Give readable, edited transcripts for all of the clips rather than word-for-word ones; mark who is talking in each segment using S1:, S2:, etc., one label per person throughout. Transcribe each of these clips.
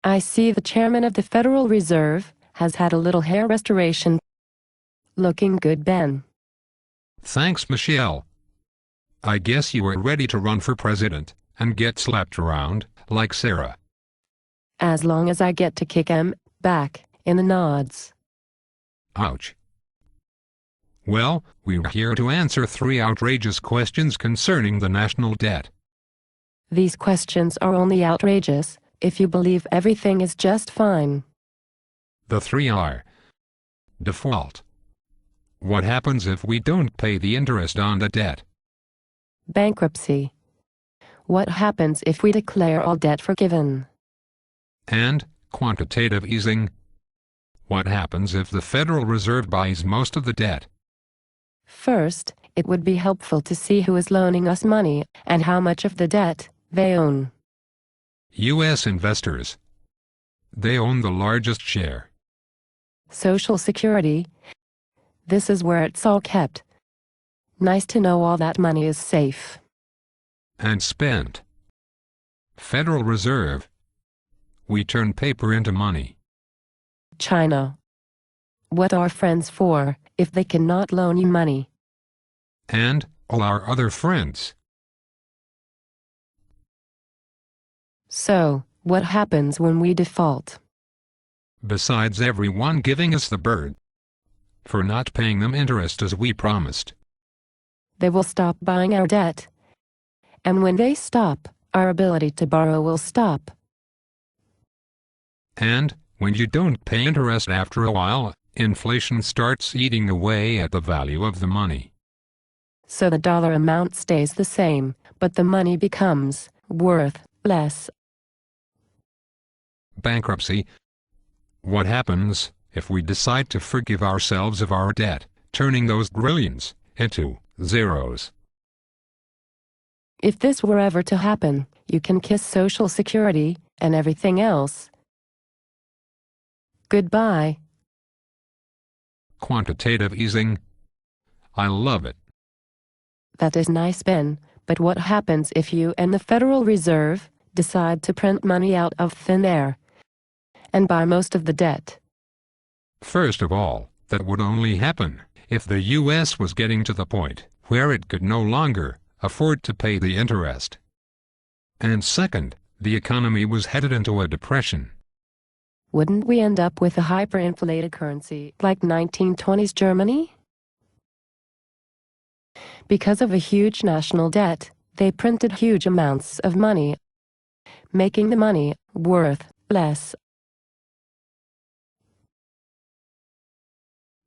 S1: I see the chairman of the Federal Reserve has had a little hair restoration. Looking good, Ben.
S2: Thanks, Michelle. I guess you were ready to run for president and get slapped around like Sarah.
S1: As long as I get to kick him back in the nods.
S2: Ouch. Well, we're here to answer 3 outrageous questions concerning the national debt.
S1: These questions are only outrageous if you believe everything is just fine.
S2: The 3 are: default. What happens if we don't pay the interest on the debt?
S1: Bankruptcy. What happens if we declare all debt forgiven?
S2: And quantitative easing. What happens if the Federal Reserve buys most of the debt?
S1: First, it would be helpful to see who is loaning us money and how much of the debt they own.
S2: U.S. investors. They own the largest share.
S1: Social Security. This is where it's all kept. Nice to know all that money is safe.
S2: And spent. Federal Reserve. We turn paper into money.
S1: China. What are friends for if they cannot loan you money?
S2: And all our other friends.
S1: So, what happens when we default?
S2: Besides everyone giving us the bird for not paying them interest as we promised,
S1: They will stop buying our debt. And when they stop, our ability to borrow will stop.
S2: and when you don't pay interest after a while, inflation starts eating away at the value of the money.
S1: So the dollar amount stays the same, but the money becomes worth less.
S2: Bankruptcy. What happens if we decide to forgive ourselves of our debt, turning those billions into zeros?
S1: If this were ever to happen, you can kiss Social Security and everything else. Goodbye.
S2: Quantitative easing. I love it.
S1: That is nice, Ben, but what happens if you and the Federal Reserve decide to print money out of thin air and buy most of the debt?
S2: First of all, that would only happen if the U.S. was getting to the point where it could no longer afford to pay the interest. And second, the economy was headed into a depression.
S1: Wouldn't we end up with a hyperinflated currency like 1920s Germany? Because of a huge national debt, they printed huge amounts of money, making the money worth less.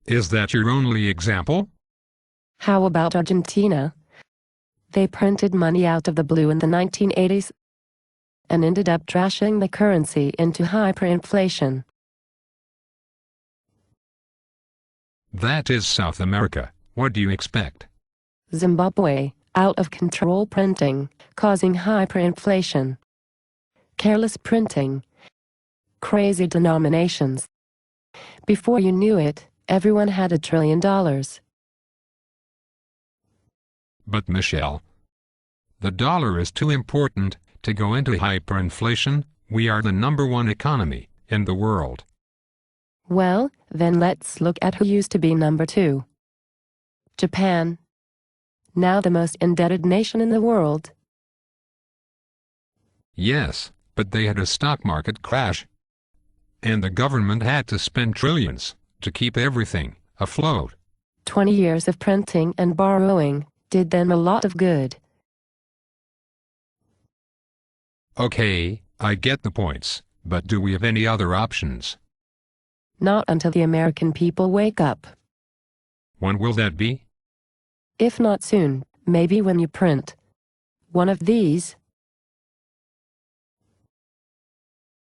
S2: Is that your only example?
S1: How about Argentina? They printed money out of the blue in the 1980s and ended up trashing the currency into hyperinflation.
S2: That is South America. What do you expect?
S1: Zimbabwe, out of control printing, causing hyperinflation. Careless printing. Crazy denominations. Before you knew it, everyone had $1 trillion.
S2: But Michelle, the dollar is too important to go into hyperinflation. We are the #1 economy in the world.
S1: Well, then let's look at who used to be number 2. Japan. Now the most indebted nation in the world.
S2: Yes, but they had a stock market crash. And the government had to spend trillions to keep everything afloat.
S1: 20 years of printing and borrowing did them a lot of good.
S2: Okay, I get the points, but do we have any other options?
S1: Not until the American people wake up.
S2: When will that be?
S1: If not soon, maybe when you print one of these.